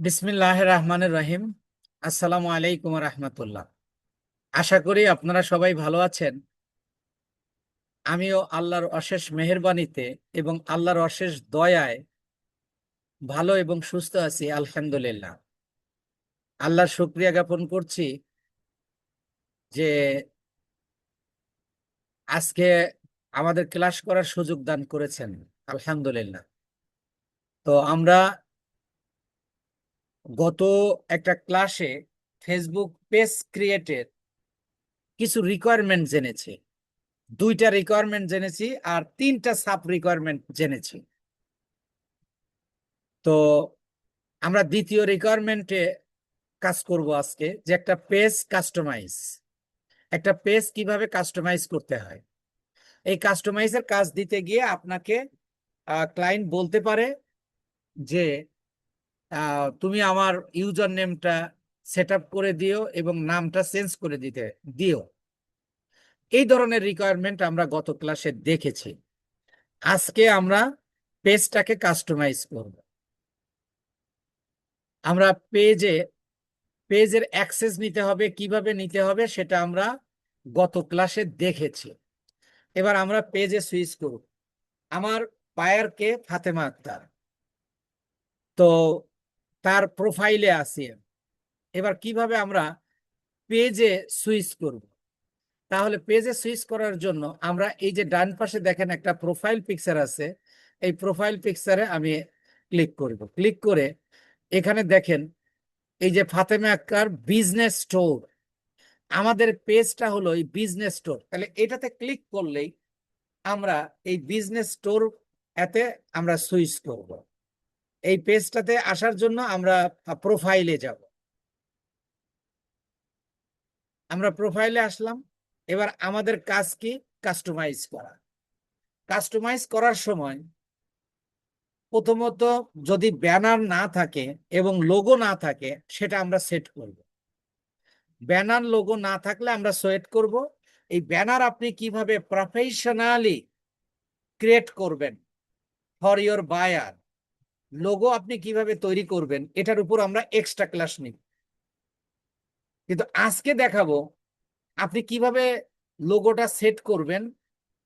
বিসমিল্লাহির রহমানির রহিম। আসসালামু আলাইকুম রহমতুল্লাহ। আশা করি আপনারা সবাই ভালো আছেন। আমিও আল্লাহর অশেষ মেহেরবানিতে এবং আল্লাহর অশেষ দয়ায় ভালো এবং সুস্থ আছি, আলহামদুলিল্লাহ। আল্লাহর শুকরিয়া জ্ঞাপন করছি যে আজকে আমাদের ক্লাস করার সুযোগ দান করেছেন, আলহামদুলিল্লাহ। তো আমরা গত একটা ক্লাসে ফেসবুক পেজ ক্রিয়েটের কিছু রিকোয়ারমেন্ট জেনেছি। দুইটা রিকোয়ারমেন্ট জেনেছি আর তিনটা সাব রিকোয়ারমেন্ট জেনেছি। তো আমরা দ্বিতীয় রিকোয়ারমেন্টে কাজ করব আজকে, যে একটা পেজ কাস্টমাইজ। একটা পেজ কিভাবে কাস্টমাইজ করতে হয়, এই কাস্টমাইজের কাজ দিতে গিয়ে আপনাকে ক্লায়েন্ট বলতে পারে যে তুমি আমার ইউজার নেমটা সেট আপ করে দিও এবং নামটা চেঞ্জ করে দিও। এই ধরনের রিকোয়ারমেন্ট আমরা গত ক্লাসে দেখেছি। আজকে আমরা পেজটাকে কাস্টমাইজ করব। আমরা পেজের অ্যাক্সেস নিতে হবে, কিভাবে নিতে হবে সেটা আমরা গত ক্লাসে দেখেছি। এবার আমরা পেজে সুইচ করব। আমার বায়ারকে ফাতেমা আক্তার, তো তার প্রোফাইলে আছি। এবার কিভাবে আমরা পেজে সুইচ করব? তাহলে পেজে সুইচ করার জন্য আমরা এই যে ডান পাশে দেখেন একটা প্রোফাইল পিকচার আছে, এই প্রোফাইল পিকচারে আমি ক্লিক করব। ক্লিক করে এখানে দেখেন এই যে ফাতেমা আক্তার বিজনেস স্টোর, আমাদের পেজটা হলো এই বিজনেস স্টোর। তাহলে এটাতে ক্লিক করলেই আমরা এই বিজনেস স্টোর এতে আমরা সুইচ করব। এই পেজটাতে আসার জন্য আমরা প্রোফাইলে যাব। আমরা প্রোফাইলে আসলাম। এবার আমাদের কাজ কি? কাস্টমাইজ করা। কাস্টমাইজ করার সময় প্রথমত যদি ব্যানার না থাকে এবং লোগো না থাকে সেটা আমরা সেট করব। ব্যানার লোগো না থাকলে আমরা সেট করব। এই ব্যানার আপনি কিভাবে প্রফেশনালি ক্রিয়েট করবেন ফর ইওর বায়ার, লোগো আপনি কিভাবে তৈরি করবেন, এটার উপর আমরা এক্সট্রা ক্লাস নিব। কিন্তু আজকে দেখাবো আপনি কিভাবে লোগোটা সেট করবেন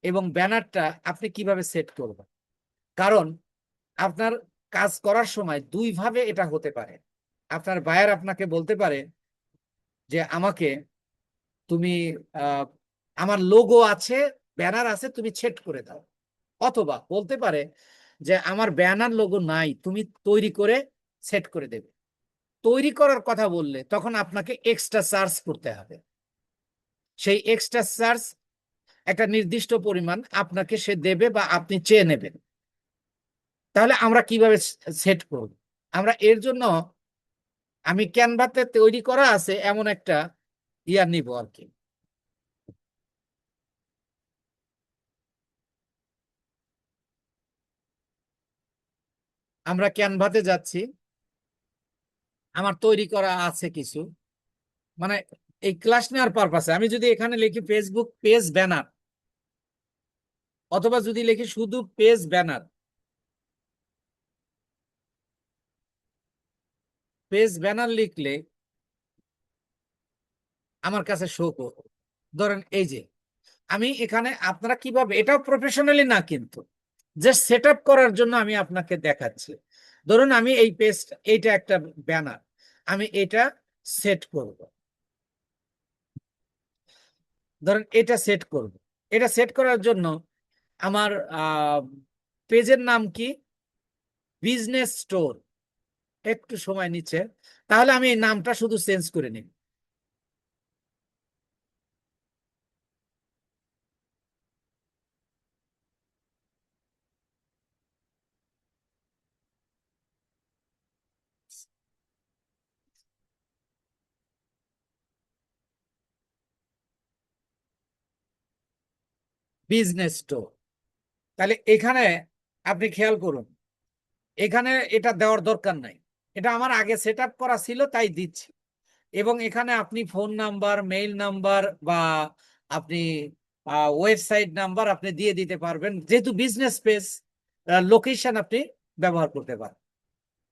এবং ব্যানারটা আপনি কিভাবে সেট করবেন। কারণ আপনার কাজ করার সময় দুই ভাবে এটা হতে পারে। আপনার বায়ার আপনাকে বলতে পারে যে আমাকে তুমি আমার লোগো আছে, ব্যানার আছে, তুমি সেট করে দাও। অথবা বলতে পারে যে আমার ব্যানার লোগো নাই, তুমি তৈরি করে সেট করে দেবে। তৈরি করার কথা বললে তখন আপনাকে এক্সট্রা চার্জ করতে হবে। সেই এক্সট্রা চার্জ একটা নির্দিষ্ট পরিমাণ আপনাকে সে দেবে বা আপনি চেয়ে নেবেন। তাহলে আমরা কিভাবে সেট করব? আমরা এর জন্য আমি ক্যানভাতে তৈরি করা আছে এমন একটা নিব আর কি। আমরা ক্যানভাতে যাচ্ছি, আমার তৈরি করা আছে কিছু, মানে এই ক্লাস নেওয়ার পারপাসে আমি যদি এখানে লিখি ফেসবুক পেজ ব্যানার, অথবা যদি লিখি শুধু পেজ ব্যানার, পেজ ব্যানার লিখলে আমার কাছে শো করবে। ধরেন এই যে আমি এখানে, আপনারা কিভাবে, এটাও প্রফেশনালি না কিন্তু জাস্ট সেট আপ করার জন্য আমি আপনাকে দেখাচ্ছি। ধরুন আমি এই পেজ, এইটা একটা ব্যানার, আমি এটা সেট করব। ধরেন এটা সেট করব। এটা সেট করার জন্য আমার পেজের নাম কি? Business store. একটু সময় নিচ্ছে, তাহলে আমি এই নামটা শুধু চেঞ্জ করে নিই। Business store. তাহলে এখানে আপনি খেয়াল করুন, এখানে এটা দেওয়ার দরকার নাই, এটা আমার আগে সেট আপ করা ছিল তাই দিচ্ছি। এবং এখানে আপনি ফোন নাম্বার, মেইল নাম্বার বা আপনি ওয়েবসাইট নাম্বার আপনি দিয়ে দিতে পারবেন, যেহেতু বিজনেস পেজ, লোকেশন আপনি ব্যবহার করতে পারেন।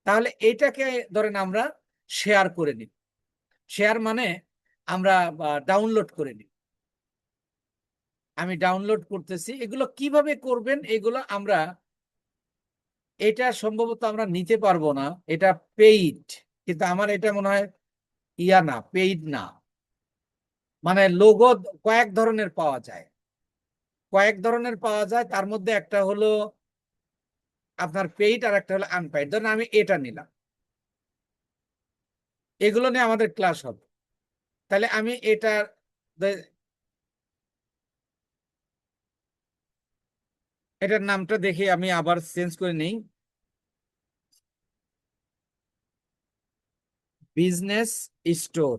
তাহলে এইটাকে ধরেন আমরা শেয়ার করে নিই। শেয়ার মানে আমরা ডাউনলোড করে নিই। আমি ডাউনলোড করতেছি। এগুলো কিভাবে করবেন এগুলো আমরা, এটা সম্ভবত আমরা নিতে পারবো না, এটা পেইড। কিন্তু আমার এটা মনে হয় ইয়া না, পেইড না। মানে লোগো কয়েক ধরনের পাওয়া যায়, কয়েক ধরনের পাওয়া যায়। তার মধ্যে একটা হলো আপনার পেইড আর একটা হলো আনপেইড। ধরুন আমি এটা নিলাম, এগুলো নিয়ে আমাদের ক্লাস হবে। তাহলে আমি এটা, এটার নামটা দেখে আমি আবার চেঞ্জ করে নিই। Business store.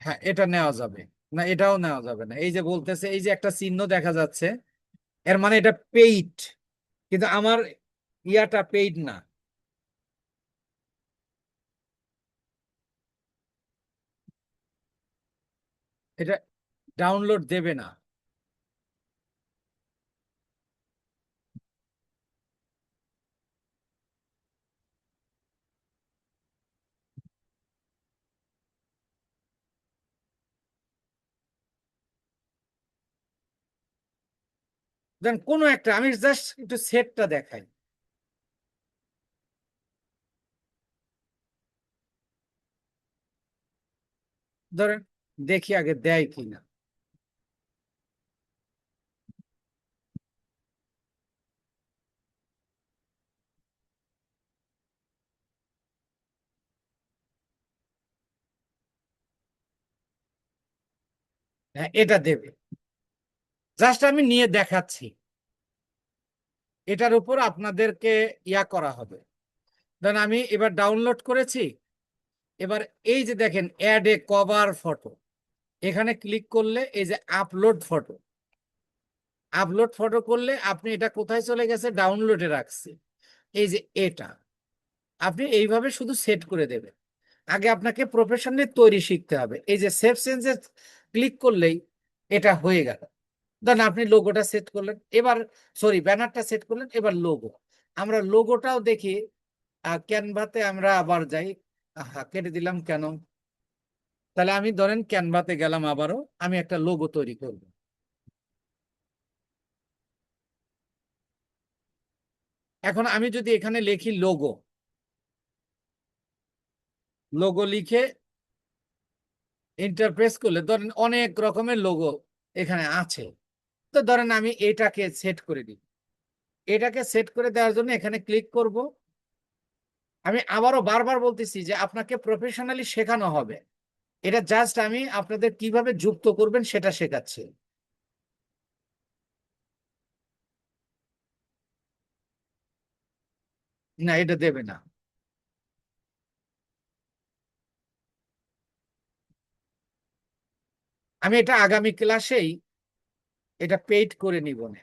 হ্যাঁ, এটা নেওয়া যাবে না, এটাও নেওয়া যাবে না। এই যে বলতেছে, এই যে একটা চিহ্ন দেখা যাচ্ছে, এর মানে এটা পেইড, কিন্তু আমার ইয়াটা পেইড না। এটা ডাউনলোড দেবে না। দেন কোনো একটা, আমি জাস্ট একটু সেটটা দেখাই। ধরেন দেখি আগে দেয় কিনা। হ্যাঁ, এটা দেবে। জাস্ট আমি নিয়ে দেখাচ্ছি, এটার উপর আপনাদেরকে ইয়া করা হবে। দেন আমি এবার ডাউনলোড করেছি। এবার এই যে দেখেন অ্যাড এ কভার ফটো, এখানে ক্লিক করলে এই যে আপলোড ফটো, আপলোড ফটো করলে আপনি এটা কোথায় চলে গেছে, ডাউনলোডে রাখছে। এই যে এটা আপনি এইভাবে শুধু সেট করে দেবেন। আগে আপনাকে প্রফেশনালি তৈরি শিখতে হবে। এই যে সেভ চেঞ্জে ক্লিক করলেই এটা হয়ে গেল। ধরেন আপনি লোগোটা সেট করলেন, এবার সরি ব্যানারটা সেট করলেন, এবার লোগো। আমরা লোগোটাও দেখি। ক্যানভাতে আমরা আবার যাই। কেটে দিলাম কেন? তাহলে আমি ধরেন ক্যানভাতে গেলাম আবারও, আমি একটা লোগো তৈরি করব। এখন আমি যদি এখানে লিখি লোগো, লোগো লিখে ইন্টারপ্রেস করলে ধরেন অনেক রকমের লোগো এখানে আছে। তো ধরেন আমি এটাকে সেট করে দিই। এটাকে সেট করে দেওয়ার জন্য এখানে ক্লিক করব। আমি আবারও বারবার বলতেছি যে আপনাকে প্রফেশনালি শেখানো হবে। এটা জাস্ট আমি আপনাদের কিভাবে যুক্ত করবেন সেটা শেখাচ্ছি। না, এটা দেবে না। আমি এটা আগামী ক্লাসেই এটা পেইড করে নিব না।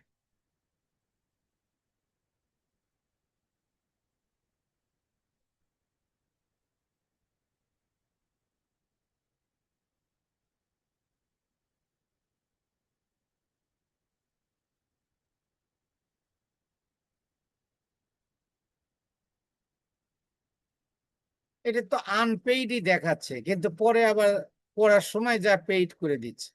এটা তো আনপেইডই দেখাচ্ছে, কিন্তু পরে আবার পড়ার সময় যা পেইড করে দিচ্ছে।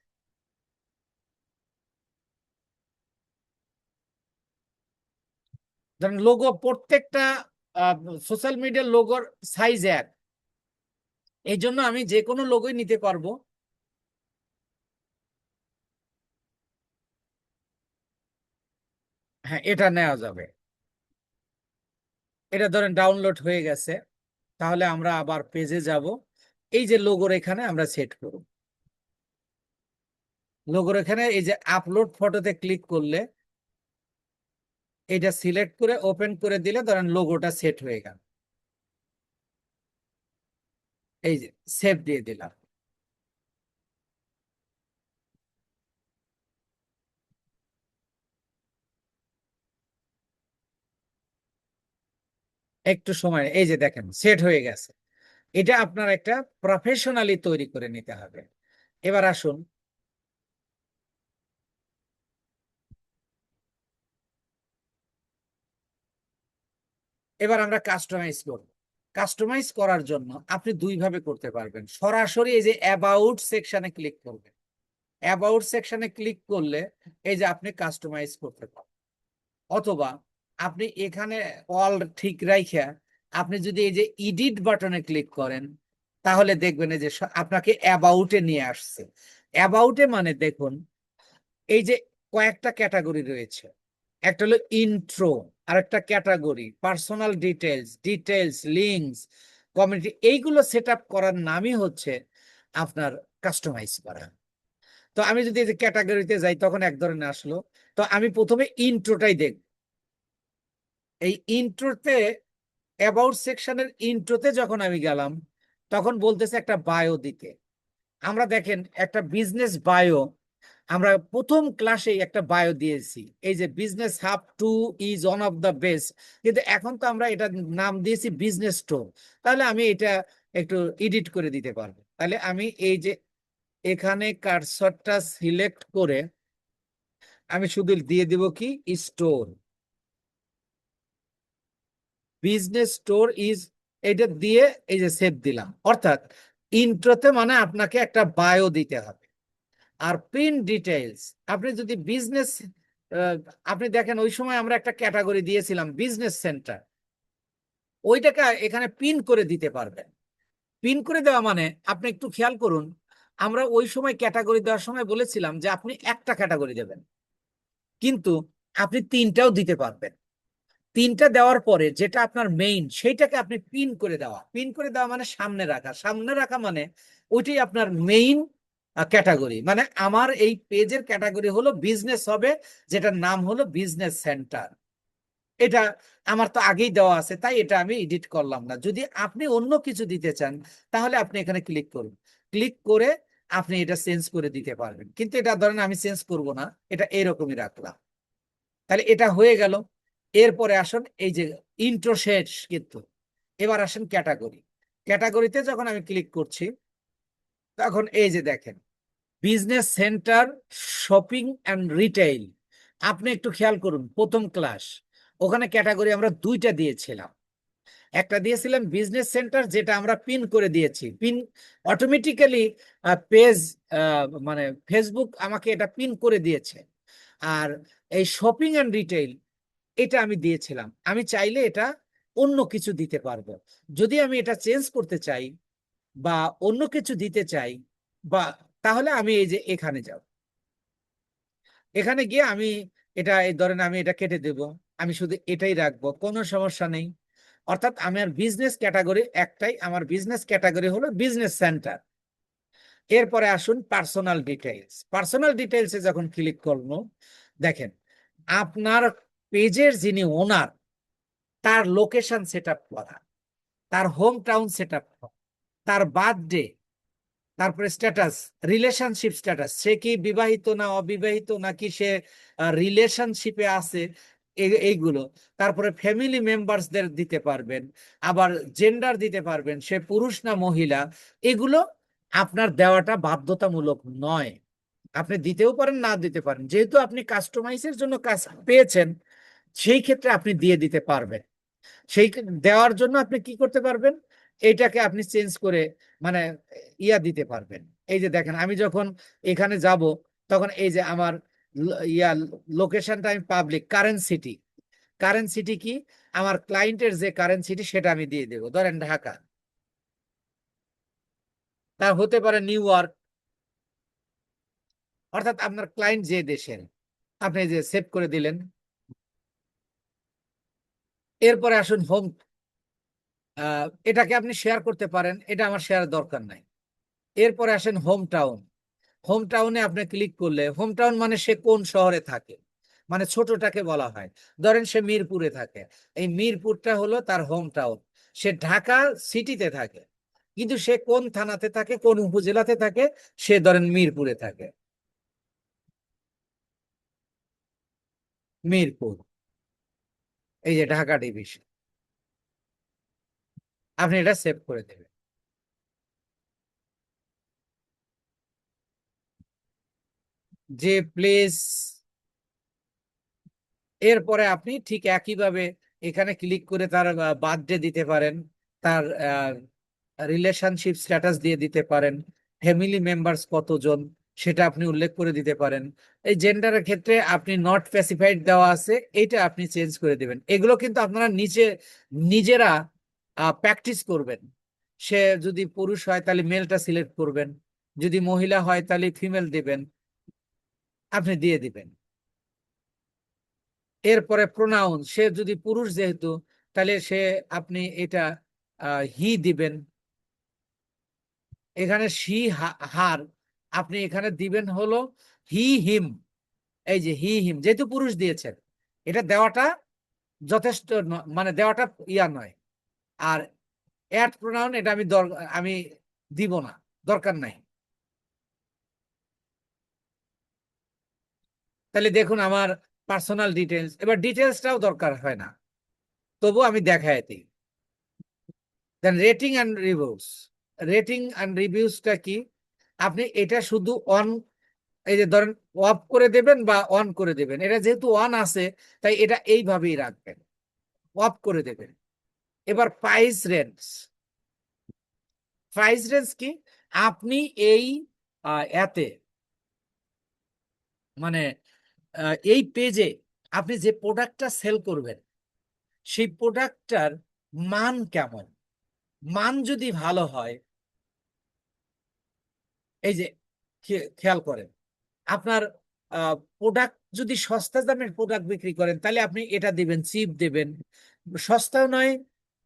ধরেন লোগো প্রত্যেকটা সোশ্যাল মিডিয়ার লোগোর সাইজ এক, এই জন্য আমি যে কোনো লোগোই নিতে পারবো। হ্যাঁ, এটা নেওয়া যাবে। এটা ধরেন ডাউনলোড হয়ে গেছে। তাহলে আমরা আবার পেজে যাব। এই যে লোগোর এখানে আমরা সেট করব। লোগোর এখানে এই যে আপলোড ফটোতে ক্লিক করলে এটা সিলেক্ট করে ওপেন করে দিলে ধরেন লোগোটা সেট হয়ে গেল। এই যে সেভ দিয়ে দিলাম। একটু সময়, এই যে দেখেন সেট হয়ে গেছে। এটা আপনার একটা প্রফেশনালি তৈরি করে নিতে হবে। এবার আসুন, এবার আমরা কাস্টমাইজ করব। কাস্টমাইজ করার জন্য আপনি দুই ভাবে করতে পারবেন। সরাসরি এই যে অ্যাবাউট সেকশনে ক্লিক করবেন। অ্যাবাউট সেকশনে ক্লিক করলে এই যে আপনি কাস্টমাইজ করতে পারেন, অথবা আপনি এখানে অল ঠিক রাইখা আপনি যদি এই যে এডিট বাটনে ক্লিক করেন তাহলে দেখবেন এই যে আপনাকে অ্যাবাউটে নিয়ে আসছে। অ্যাবাউটে মানে দেখুন এই যে কয়েকটা ক্যাটাগরি রয়েছে, একটা হলো ইন্ট্রো, আর একটা category personal details, details, links, community, এইগুলো সেট আপ করার নামই হচ্ছে আপনার কাস্টমাইজ করা। তো আমি যদি এই যে ক্যাটাগরিতে যাই তখন এক ধরনের আসলো। তো আমি প্রথমে ইন্ট্রোটাই দেখব। এই ইন্ট্রোতে অ্যাবাউট সেকশনের ইন্ট্রোতে যখন আমি গেলাম তখন বলতেছে একটা বায়ো দিতে। আমরা দেখেন একটা বিজনেস বায়ো, আমরা প্রথম ক্লাসে একটা বায়ো দিয়েছি, এই যে business hub to is one of the best, কিন্তু এখন তো আমরা এটা নাম দিয়েছি বিজনেস স্টোর। তাহলে আমি এটা একটু এডিট করে দিতে পারবো। তাহলে আমি এই যে এখানে কার্সরটা সিলেক্ট করে আমি শুধু দিয়ে দিব কি স্টোর, বিজনেস স্টোর ইজ, এটা দিয়ে এই যে সেভ দিলাম। অর্থাৎ ইন্ট্রোতে মানে আপনাকে একটা বায়ো দিতে হবে। আর প্রিন্ট ডিটেইলস, আপনি যদি বিজনেস, আপনি দেখেন ওই সময় আমরা একটা ক্যাটাগরি দিয়েছিলাম বিজনেস সেন্টার, ওইটাকে এখানে পিন করে দিতে পারবেন। পিন করে দেওয়া মানে আপনি একটু খেয়াল করুন, আমরা ওই সময় ক্যাটাগরি দেওয়ার সময় বলেছিলাম যে আপনি একটা ক্যাটাগরি দেবেন, কিন্তু আপনি তিনটাও দিতে পারবেন। তিনটা দেওয়ার পরে যেটা আপনার মেইন সেইটাকে আপনি পিন করে দেওয়া। পিন করে দেওয়া মানে সামনে রাখা। সামনে রাখা মানে ওইটাই আপনার মেইন ক্যাটাগরি। মানে আমার এই পেজের ক্যাটাগরি হলো বিজনেস হবে, যেটার নাম হলো বিজনেস সেন্টার। এটা আমার তো আগেই দেওয়া আছে, তাই এটা আমি এডিট করলাম না। যদি আপনি অন্য কিছু দিতে চান তাহলে আপনি এখানে ক্লিক করুন। ক্লিক করে আপনি এটা চেঞ্জ করে দিতে পারবেন, কিন্তু এটা ধরেন আমি চেঞ্জ করব না, এটা এরকমই রাখলাম। তাহলে এটা হয়ে গেল। এরপরে আসুন এই যে ইন্ট্রো শেষ কিন্তু, এবার আসেন ক্যাটাগরি। ক্যাটাগরিতে যখন আমি ক্লিক করছি তখন এই যে দেখেন business centre, shopping and retail. আপনি একটু খেয়াল করুন প্রথম ক্লাস ওখানে ক্যাটাগরি আমরা দুইটা দিয়েছিলাম। একটা দিয়েছিলাম বিজনেস সেন্টার, যেটা আমরা পিন করে দিয়েছি, পিন অটোমেটিক্যালি পেজ, মানে ফেসবুক আমাকে এটা পিন করে দিয়েছে। আর এই শপিং অ্যান্ড রিটেইল এটা আমি দিয়েছিলাম। আমি চাইলে এটা অন্য কিছু দিতে পারবো। যদি আমি এটা চেঞ্জ করতে চাই বা অন্য কিছু দিতে চাই, বা তাহলে আমি এই যে এখানে যাব, এখানে গিয়ে আমি এটা এই ধরেন আমি এটা কেটে দেব, আমি শুধু এটাই রাখবো, কোনো সমস্যা নেই। অর্থাৎ আমার বিজনেস ক্যাটাগরি একটাই, আমার বিজনেস ক্যাটাগরি হলো বিজনেস সেন্টার। এরপরে আসুন পার্সোনাল ডিটেইলস। পার্সোনাল ডিটেইলসে যখন ক্লিক করবো দেখেন আপনার পেজের যিনি ওনার তার লোকেশন সেট আপ করা, তার হোম টাউন সেট আপ করা, তার বার্থডে, তারপরে স্ট্যাটাস, রিলেশনশিপ স্ট্যাটাস, সে কি বিবাহিত না অবিবাহিত নাকি সে রিলেশনশিপে আছে, এইগুলো। তারপরে ফ্যামিলি মেম্বারসদের দিতে পারবেন, আবার জেন্ডার দিতে পারবেন, সে পুরুষ না মহিলা। এগুলো আপনার দেওয়াটা বাধ্যতামূলক নয়, আপনি দিতেও পারেন না দিতে পারেন। যেহেতু আপনি কাস্টমাইজের জন্য কাজ পেয়েছেন সেই ক্ষেত্রে আপনি দিয়ে দিতে পারবেন। সেই দেওয়ার জন্য আপনি কি করতে পারবেন, এইটাকে আপনি চেঞ্জ করে মানে ইয়া দিতে পারবেন। এই যে দেখেন আমি যখন এখানে যাব তখন এই যে আমার ইয়া লোকেশনটা আমি public, current city, current city কি আমার ক্লায়েন্টের যে কারেন্ট সিটি সেটা আমি দিয়ে দেবো, ধরেন ঢাকা, তা হতে পারে নিউ ইয়র্ক, অর্থাৎ আপনার ক্লায়েন্ট যে দেশের, আপনি যে সেভ করে দিলেন। এরপরে আসুন হোম, এটাকে আপনি শেয়ার করতে পারেন, এটা আমার শেয়ার দরকার নাই। এরপরে আসেন হোম টাউন। হোম টাউনে আপনি ক্লিক করলে, হোম টাউন মানে সে কোন শহরে থাকে, মানে ছোটটাকে বলা হয়। ধরেন সে মিরপুরে থাকে, এই মিরপুরটা হলো তার হোম টাউন। সে ঢাকা সিটিতে থাকে কিন্তু সে কোন থানাতে থাকে, কোন উপজেলাতে থাকে, সে ধরেন মিরপুরে থাকে, মিরপুর, এই যে ঢাকা ডিভিশন। আপনি এটা সেভ করে দেবেন। যে প্লেস, এরপরে আপনি ঠিক একইভাবে এখানে ক্লিক করে তার বার্থডে দিতে পারেন, তার রিলেশনশিপ স্ট্যাটাস দিয়ে দিতে পারেন, ফ্যামিলি মেম্বার্স কতজন সেটা আপনি উল্লেখ করে দিতে পারেন। এই জেন্ডারের ক্ষেত্রে আপনি নট স্পেসিফাইড দেওয়া আছে, এইটা আপনি চেঞ্জ করে দিবেন। এগুলো কিন্তু আপনারা নিজেরা প্র্যাকটিস করবেন। সে যদি পুরুষ হয় তাহলে মেলটা সিলেক্ট করবেন, যদি মহিলা হয় তাহলে ফিমেল দিবেন, আপনি দিয়ে দিবেন। এরপরে প্রোনাউন, সে যদি পুরুষ যেহেতু, তাহলে সে আপনি এটা হি দিবেন। এখানে সি হার, আপনি এখানে দিবেন হলো হি হিম। এই যে হি হিম যেহেতু পুরুষ দিয়েছেন, এটা দেওয়াটা যথেষ্ট মানে দেওয়াটা ইয়া নয়। আর অ্যাড প্রোনাউন এটা আমি দিব না, দরকার নাই। তাহলে দেখুন আমার পার্সোনাল ডিটেলস, এবার ডিটেলসটাও দরকার হয় না, তবু আমি দেখাই দিই। Then rating and reviews. Rating and রিভিউসটা কি? আপনি এটা শুধু অন, এই যে ধরেন অফ করে দেবেন বা অন করে দেবেন। এটা যেহেতু অন আছে তাই এটা এইভাবেই রাখবেন, অফ করে দেবেন। এবার প্রাইস রেঞ্জ। প্রাইস রেঞ্জ কি? আপনি এই এতে মানে এই পেজে আপনি যে প্রোডাক্টটা সেল করবেন সেই প্রোডাক্টটার মান কেমন। মান যদি ভালো হয়, এই যে খেয়াল করেন, আপনার প্রোডাক্ট যদি সস্তা দামের প্রোডাক্ট বিক্রি করেন তাহলে আপনি এটা দিবেন, চিপ দেবেন। সস্তাও নয়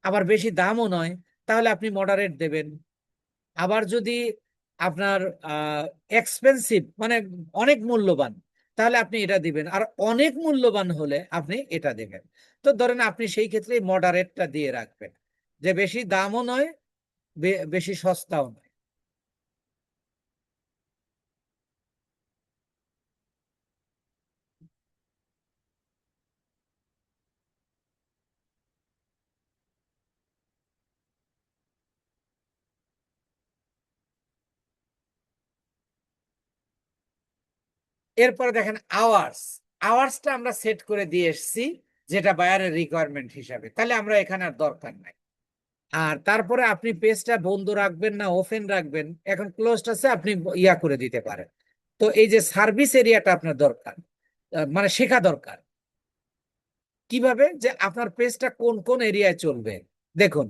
আবার বেশি দামও নয়, তাহলে আপনি মডারেট দেবেন। আবার যদি আপনার এক্সপেন্সিভ মানে অনেক মূল্যবান, তাহলে আপনি এটা দিবেন। আর অনেক মূল্যবান হলে আপনি এটা দেবেন। তো ধরেন আপনি সেই ক্ষেত্রে মডারেটটা দিয়ে রাখবেন, যে বেশি দামও নয় বেশি সস্তাও নয়। এরপরে দেখেন আওয়ার্স। আওয়ার্সটা আমরা সেট করে দিয়ে এসেছি, যেটা বায়ারের রিকোয়ারমেন্ট হিসাবে, তাহলে আমরা এখানে আর দরকার নাই। আর তারপরে আপনি পেজটা বন্ধ রাখবেন না ওপেন রাখবেন, এখন ক্লোজড আছে, আপনি ইয়া করে দিতে পারেন। তো এই যে সার্ভিস এরিয়াটা আপনার দরকার, মানে শেখা দরকার কিভাবে যে আপনার পেজটা কোন কোন এরিয়ায় চলবে। দেখুন,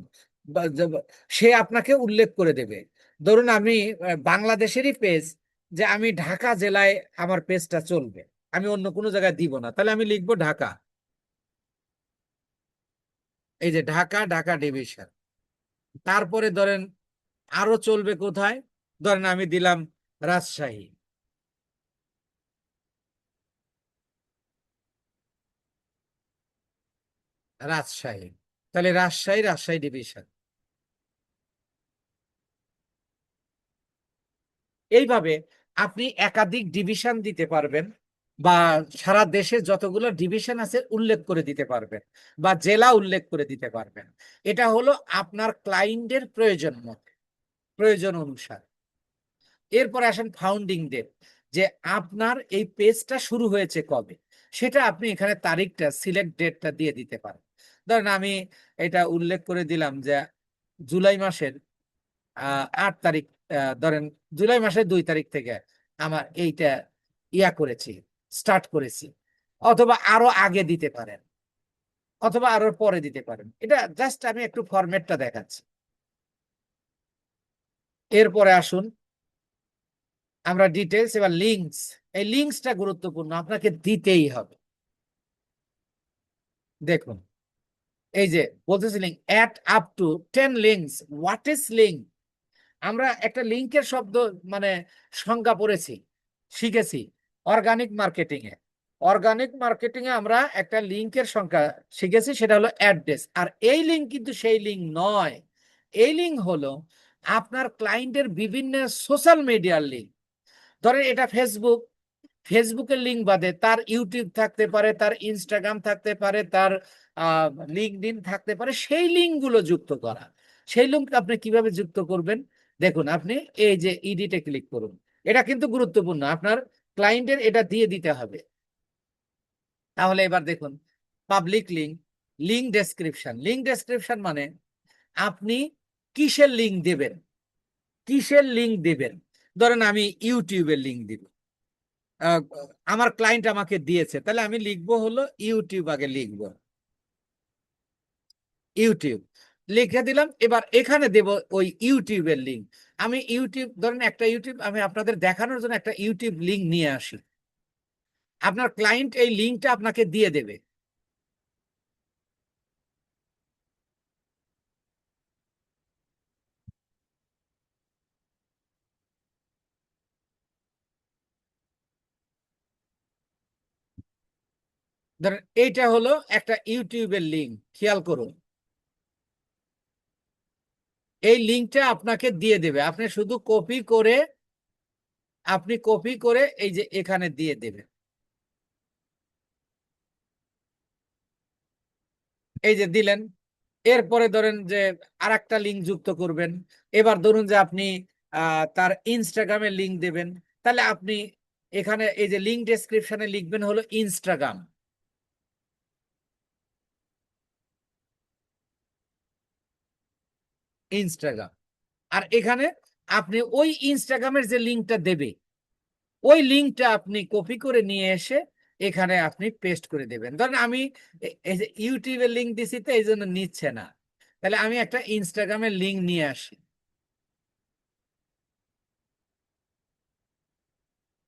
সে আপনাকে উল্লেখ করে দেবে। ধরুন আমি বাংলাদেশেরই পেজ, যে আমি ঢাকা জেলায় আমার পেজটা চলবে, আমি অন্য কোনো জায়গায় দিব না, তাহলে আমি লিখবো ঢাকা। এই যে ঢাকা, ঢাকা ডিভিশন। তারপরে ধরেন আরো চলবে কোথায়, ধরেন আমি দিলাম রাজশাহী। রাজশাহী, তাহলে রাজশাহী, রাজশাহী ডিভিশন। এইভাবে আপনি একাধিক ডিভিশন দিতে পারবেন, বা সারা দেশে যতগুলো ডিভিশন আছে উল্লেখ করে দিতে পারবেন, বা জেলা উল্লেখ করে দিতে পারবেন। এটা হলো আপনার ক্লায়েন্টের প্রয়োজন মতে, প্রয়োজন অনুসার। এরপরে আসেন ফাউন্ডিং ডেট, যে আপনার এই পেজটা শুরু হয়েছে কবে, সেটা আপনি এখানে তারিখটা সিলেক্ট ডেটটা দিয়ে দিতে পারেন। ধরেন আমি এটা উল্লেখ করে দিলাম যে জুলাই মাসের 8 তারিখ, ধরেন জুলাই মাসের 2 তারিখ থেকে আমার এইটা ইয়া করেছি, স্টার্ট করেছি। অথবা আরো আগে দিতে পারেন, অথবা আরো পরে দিতে পারেন। এটা জাস্ট আমি একটু ফরম্যাটটা দেখাচ্ছি। এরপরে আসুন আমরা ডিটেলস, এবার লিঙ্কস। এই লিঙ্কসটা গুরুত্বপূর্ণ, আপনাকে দিতেই হবে। দেখুন এই যে বলতেছি link, add up to 10 links. What is link? আমরা একটা লিঙ্কের শব্দ মানে সংজ্ঞা পড়েছি, শিখেছি অর্গানিক মার্কেটিং এ। অর্গানিক মার্কেটিং এ আমরা একটা লিঙ্কের সংখ্যা শিখেছি, সেটা হলো অ্যাড্রেস। আর এই লিঙ্ক কিন্তু সেই লিঙ্ক নয়। এই লিঙ্ক হলো আপনার ক্লায়েন্টের বিভিন্ন সোশ্যাল মিডিয়ার লিঙ্ক। ধরেন এটা ফেসবুক, ফেসবুকের লিঙ্ক বাদে তার ইউটিউব থাকতে পারে, তার ইনস্টাগ্রাম থাকতে পারে, তার লিঙ্কডইন থাকতে পারে, সেই লিঙ্কগুলো যুক্ত করা। সেই লিঙ্ক আপনি কিভাবে যুক্ত করবেন? দেখুন আপনি এই যে ইডিটে ক্লিক করুন, এটা কিন্তু গুরুত্বপূর্ণ, আপনার ক্লায়েন্টের এটা দিয়ে দিতে হবে। তাহলে এবার দেখুন পাবলিক লিঙ্ক, লিঙ্ক ডেসক্রিপশন মানে আপনি কিসের লিঙ্ক দেবেন, কিসের লিঙ্ক দেবেন। ধরেন আমি ইউটিউবের লিঙ্ক দিব, আহ, আমার ক্লায়েন্ট আমাকে দিয়েছে, তাহলে আমি লিখবো হলো ইউটিউব, আগে লিখবো ইউটিউব, লিখে দিলাম। এবার এখানে দেব ওই ইউটিউবের লিঙ্ক। আমি ইউটিউব, ধরেন একটা ইউটিউব, আমি আপনাদের দেখানোর জন্য একটা ইউটিউব লিঙ্ক নিয়ে আসি, আপনার ক্লায়েন্ট এই লিঙ্কটা আপনাকে দিয়ে দেবে। ধরেন এইটা হলো একটা ইউটিউবের লিঙ্ক, খেয়াল করুন, এই লিঙ্কটা আপনাকে দিয়ে দেবে, আপনি শুধু কপি করে, আপনি কপি করে এই যে এখানে দিয়ে দেবেন। এই যে দিলেন, এরপরে ধরেন যে আরেকটা লিঙ্ক যুক্ত করবেন। এবার ধরুন যে আপনি তার ইনস্টাগ্রামের লিঙ্ক দেবেন, তাহলে আপনি এখানে এই যে লিঙ্ক ডেসক্রিপশনে লিখবেন হলো ইনস্টাগ্রাম, ইনস্টাগ্রাম। আর এখানে আপনি ওই ইনস্টাগ্রামের যে লিঙ্কটা দেবে, ওই লিঙ্কটা আপনি কপি করে নিয়ে এসে এখানে আপনি পেস্ট করে দেবেন। ধরেন আমি এই যে ইউটিউবের লিঙ্ক দিছি, তো এই জন্য নিচ্ছে না, তাহলে আমি একটা ইনস্টাগ্রামের লিঙ্ক নিয়ে আসি,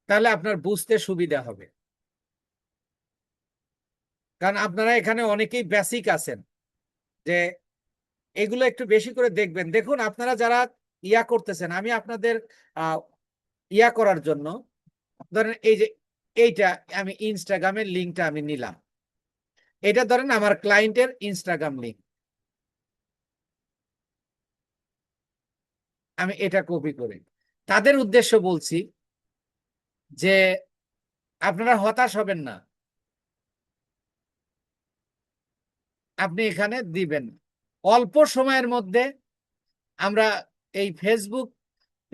তাহলে আপনার বুঝতে সুবিধা হবে। কারণ আপনারা এখানে অনেকেই বেসিক আছেন, যে এগুলো একটু বেশি করে দেখবেন। দেখুন আপনারা যারা ইয়া করতেছেন, আমি আপনাদের আহ ইয়া করার জন্য, ধরেন এই যে এইটা, আমি ইনস্টাগ্রামের লিঙ্কটা আমি নিলাম, এটা ধরেন আমার ক্লায়েন্টের ইনস্টাগ্রাম লিঙ্ক, আমি এটা কপি করে তাদের উদ্দেশ্য বলছি যে আপনারা হতাশ হবেন না, আপনি এখানে দিবেন। অল্প সময়ের মধ্যে আমরা এই ফেসবুক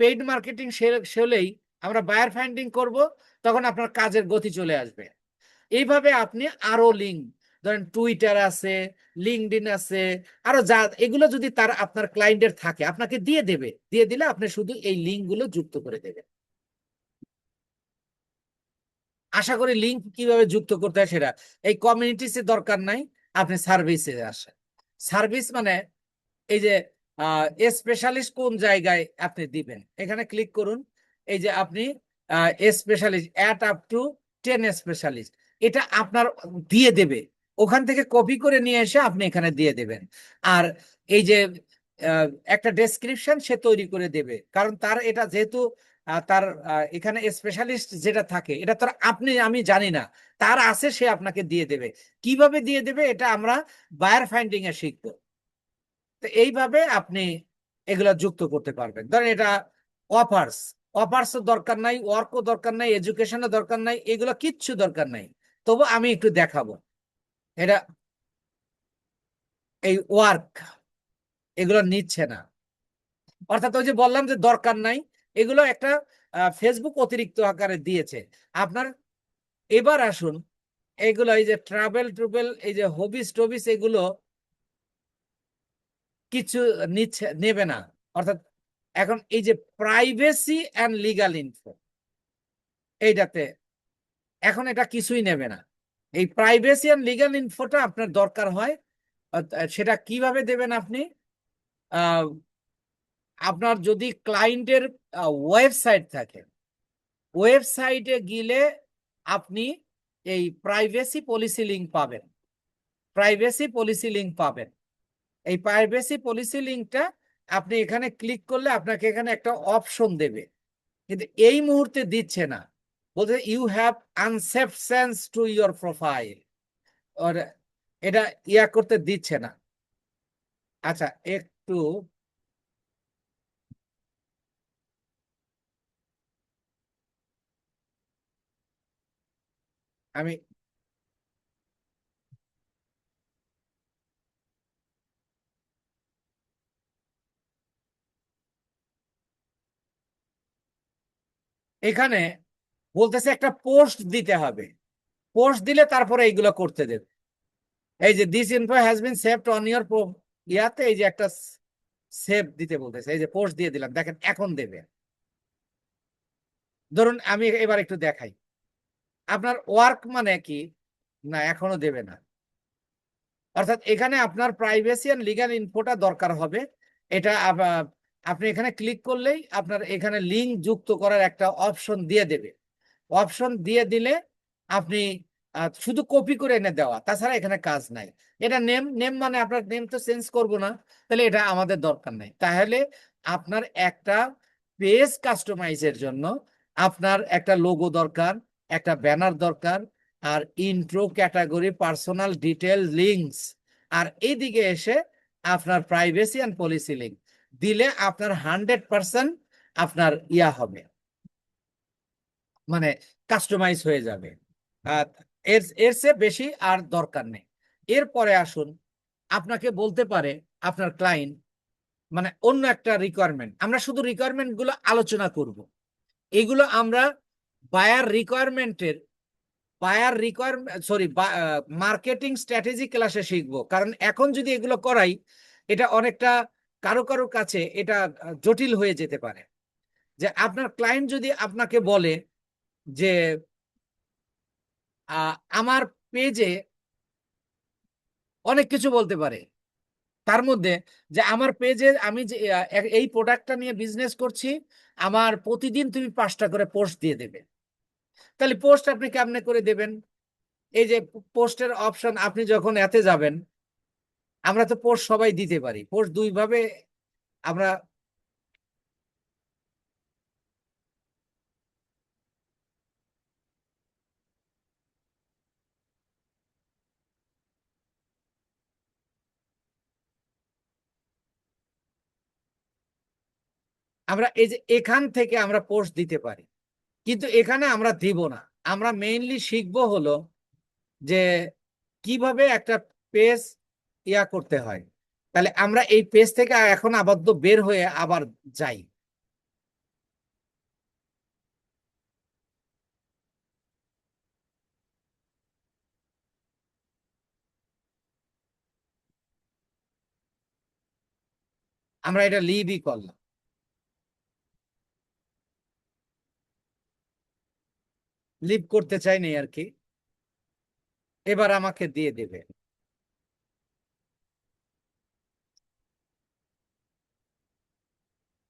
পেইড মার্কেটিং সেলেই আমরা বায়ার ফাইন্ডিং করব, তখন আপনার কাজের গতি চলে আসবে। এইভাবে আপনি আরো লিঙ্ক, ধরেন টুইটার আছে, লিঙ্কডইন আছে, আরো যা, এগুলো যদি তার আপনার ক্লায়েন্টের থাকে আপনাকে দিয়ে দেবে, দিয়ে দিলে আপনি শুধু এই লিঙ্ক গুলো যুক্ত করে দেবেন। আশা করি লিঙ্ক কিভাবে যুক্ত করতে হয় সেটা, এই কমিউনিটিসে দরকার নাই, আপনি সার্ভিসে আসেন। সার্ভিস মানে এই যে স্পেশালিস্ট কোন জায়গায় আপনি দিবেন, এখানে ক্লিক করুন। এই যে আপনি specialist at up to 10 specialist, এটা আপনার দিয়ে দেবে, ওখান থেকে কপি করে নিয়ে এসে আপনি এখানে দিয়ে দেবেন। আর এই যে আহ, একটা ডেসক্রিপশন সে তৈরি করে দেবে, কারণ তার এটা যেহেতু তার এখানে স্পেশালিস্ট যেটা থাকে এটা তো আপনি আমি জানি না, তার আছে, সে আপনাকে দিয়ে দেবে। কিভাবে দিয়ে দেবে এটা আমরা বায়ার ফাইন্ডিং এ শিখবো। তো এইভাবে আপনি এগুলা যুক্ত করতে পারবেন। ধরেন এটা অফার্স, অফার্স দরকার নাই, ওয়ার্কও দরকার নাই, এডুকেশনও দরকার নাই, এগুলো কিচ্ছু দরকার নাই। তবু আমি একটু দেখাবো এটা, এই ওয়ার্ক এগুলো নিচ্ছে না, অর্থাৎ ওই যে বললাম যে দরকার নাই, এগুলো একটা ফেসবুক অতিরিক্ত আকারে দিয়েছে আপনার। এবার আসুন, এগুলো এই যে ট্রাভেল ট্রুভেল, এই যে হবিস টবিস, এগুলো কিছু নিচ্ছে, নেবে না। অর্থাৎ এখন এই যে প্রাইভেসি অ্যান্ড লিগাল ইনফো, এইটাতে এখন এটা কিছুই নেবে না। এই প্রাইভেসি অ্যান্ড লিগাল ইনফোটা আপনার দরকার হয়, সেটা কিভাবে দেবেন আপনি, আহ, আপনার যদি ক্লায়েন্টের ওয়েবসাইট থাকে, ওয়েবসাইটে গেলে আপনি এই প্রাইভেসি পলিসি লিঙ্ক পাবেন, প্রাইভেসি পলিসি লিঙ্ক পাবেন। এই প্রাইভেসি পলিসি লিঙ্কটা আপনি এখানে ক্লিক করলে আপনাকে এখানে একটা অপশন দেবে, কিন্তু এই মুহূর্তে দিচ্ছে না, বলতে you have unsafe sense to your profile, or এটা ইয়া করতে দিচ্ছে না। আচ্ছা একটু, আমি এখানে বলতেছে একটা পোস্ট দিতে হবে, পোস্ট দিলে তারপরে এইগুলো করতে দেবে। এই যে this info has been saved on your ইয়াতে, এই যে একটা সেভ দিতে বলতেছে, এই যে পোস্ট দিয়ে দিলাম, দেখেন এখন দেবে। ধরুন আমি এবার একটু দেখাই আপনার ওয়ার্ক মানে কি, না এখনো দেবে না। অর্থাৎ এখানে আপনার প্রাইভেসি এন্ড লিগ্যাল ইনফোটা দরকার হবে। এটা আপনি এখানে ক্লিক করলেই আপনার এখানে লিঙ্ক যুক্ত করার একটা অপশন দিয়ে দেবে। অপশন দিয়ে দিলে আপনি শুধু কপি করে এনে দেওয়া, তাছাড়া এখানে কাজ নাই। এটা নেম, নেম মানে আপনার নেম তো চেঞ্জ করব না, তাহলে এটা আমাদের দরকার নাই। তাহলে আপনার একটা পেজ কাস্টমাইজের জন্য আপনার একটা লোগো দরকার, একটা ব্যানার দরকার, আর intro, category, personal detail, links, আর এইদিকে এসে আপনার প্রাইভেসি এন্ড পলিসি লিঙ্ক দিলে আপনার 100% আপনার ইয়া হবে, মানে কাস্টমাইজ হয়ে যাবে। আর এর এর চেয়ে বেশি আর দরকার নেই। এরপরে আসুন, আপনাকে বলতে পারে আপনার ক্লায়েন্ট, মানে অন্য একটা রিকোয়ারমেন্ট, আমরা শুধু রিকোয়ারমেন্ট গুলো আলোচনা করব। এগুলো আমরা বায়ার রিকোয়ারমেন্টের, buyer requirement sorry marketing strategy ক্লাসে শিখবো। কারণ এখন যদি এগুলো করাই, এটা অনেকটা কারো কারো কাছে এটা জটিল হয়ে যেতে পারে। যে আপনার ক্লায়েন্ট যদি আপনাকে বলে যে আমার পেজে অনেক কিছু বলতে পারে, তার মধ্যে যে আমার পেজে আমি যে এই প্রোডাক্টটা নিয়ে বিজনেস করছি, আমার প্রতিদিন তুমি 5টা করে পোস্ট দিয়ে দেবে। তাহলে পোস্ট আপনি কেমনে করে দেবেন? এই যে পোস্টের অপশন, আপনি যখন এতে যাবেন, আমরা তো পোস্ট সবাই দিতে পারি, পোস্ট দুই ভাবে আমরা আমরা এই যে এখান থেকে আমরা পোস্ট দিতে পারি, কিন্তু এখানে আমরা দিব না। আমরা মেইনলি শিখবো হলো যে কিভাবে একটা পেজ ইয়া করতে হয়। তাহলে আমরা এই পেজ থেকে এখন আবদ্ধ বের হয়ে আবার যাই। আমরা এটা লিভই করলাম, লিভ করতে চাই নাই আর কি। এবার আমাকে দিয়ে দেবে।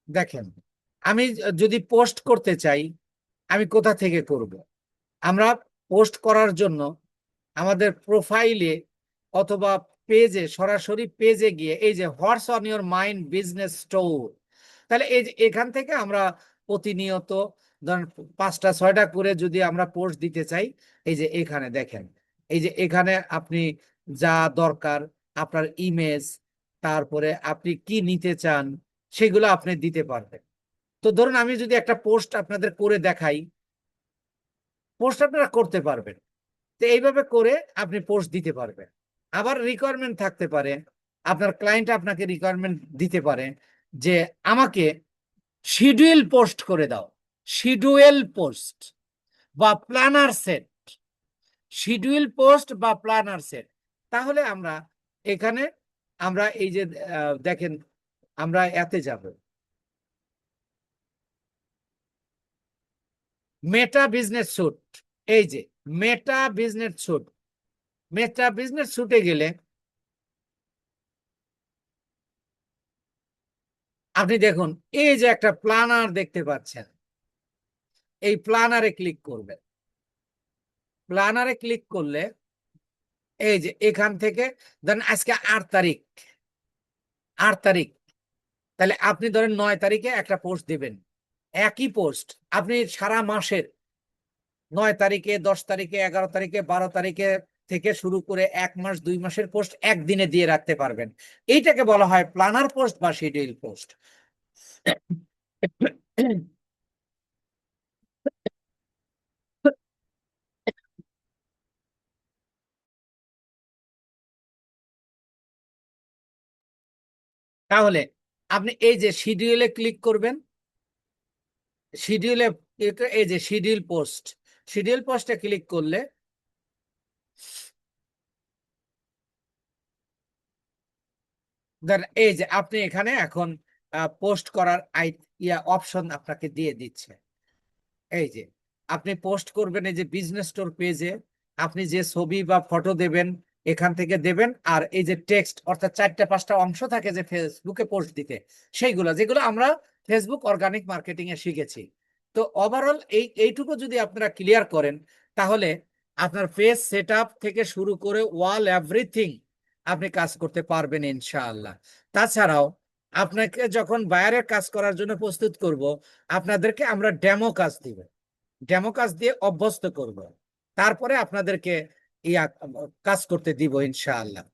দেখেন, আমি যদি পোস্ট করতে চাই, আমি কোথা থেকে করব? আমরা পোস্ট করার জন্য আমাদের প্রোফাইলে অথবা পেজে, সরাসরি পেজে গিয়ে এই যে হোয়াটস on your mind business store, তাহলে এই যে এখান থেকে আমরা প্রতিনিয়ত ধরেন 5টা 6টা করে যদি আমরা পোস্ট দিতে চাই, এই যে এখানে দেখেন, এই যে এখানে আপনি যা দরকার আপনার ইমেজ, তারপরে আপনি কি নিতে চান সেগুলো আপনি দিতে পারবেন। তো ধরুন আমি যদি একটা পোস্ট আপনাদের করে দেখাই, পোস্ট আপনারা করতে পারবেন। তো এইভাবে করে আপনি পোস্ট দিতে পারবেন। আবার রিকোয়ারমেন্ট থাকতে পারে, আপনার ক্লায়েন্ট আপনাকে রিকোয়ারমেন্ট দিতে পারে যে আমাকে শিডিউল পোস্ট করে দাও, শিডিউল পোস্ট বা প্ল্যানার সেট, শিডিউল পোস্ট বা প্ল্যানার সেট। তাহলে আমরা এখানে আমরা এই যে দেখেন, আমরা এতে যাব, মেটা বিজনেস স্যুট, এই যে Meta business suite, Meta business স্যুটে গেলে আপনি দেখুন এই যে একটা প্ল্যানার দেখতে পাচ্ছেন, এই প্ল্যানারে ক্লিক করবেন। প্ল্যানারে ক্লিক করলে এই যে এখান থেকে ধরেন আজকে 8 তারিখ, 8 তারিখ, তাহলে আপনি ধরেন 9 তারিখে একটা পোস্ট দিবেন। একই পোস্ট আপনি সারা মাসের 9 তারিখে, 10 তারিখে, 11 তারিখে, 12 তারিখে থেকে শুরু করে 1 মাস 2 মাসের পোস্ট একদিনে দিয়ে রাখতে পারবেন। এইটাকে বলা হয় প্ল্যানার পোস্ট বা শিডিউল পোস্ট। তাহলে আপনি এই যে শিডিউলে ক্লিক করবেন, শিডিউলে, এই যে শিডিউল পোস্ট, শিডিউল পোস্টে ক্লিক করলে দেন এই যে আপনি এখানে এখন পোস্ট করার অপশন আপনাকে দিয়ে দিচ্ছে। এই যে আপনি পোস্ট করবেন এই যে বিজনেস স্টোর পেজে, আপনি যে ছবি বা ফটো দেবেন এখান থেকে দেবেন, আর এই যে টেক্সট অর্থাৎ 4-5টা অংশ থাকে যে ফেসবুকে পোস্ট দিতে, সেইগুলো যেগুলো আমরা ফেসবুক অর্গানিক মার্কেটিং এ শিখেছি। তো ওভারঅল এইটুকু যদি আপনারা ক্লিয়ার করেন, তাহলে আপনার পেজ সেটআপ থেকে শুরু করে ওয়াল এভরিথিং আপনি কাজ করতে পারবেন ইনশাআল্লাহ। তাছাড়াও আপনাকে যখন বায়ারের কাজ করার জন্য প্রস্তুত করব, আপনাদেরকে আমরা ডেমো কাজ দিব, ডেমো কাজ দিয়ে অভ্যস্ত করব, তারপরে আপনাদেরকে ইয়া কাজ করতে দিব ইনশাআল্লাহ।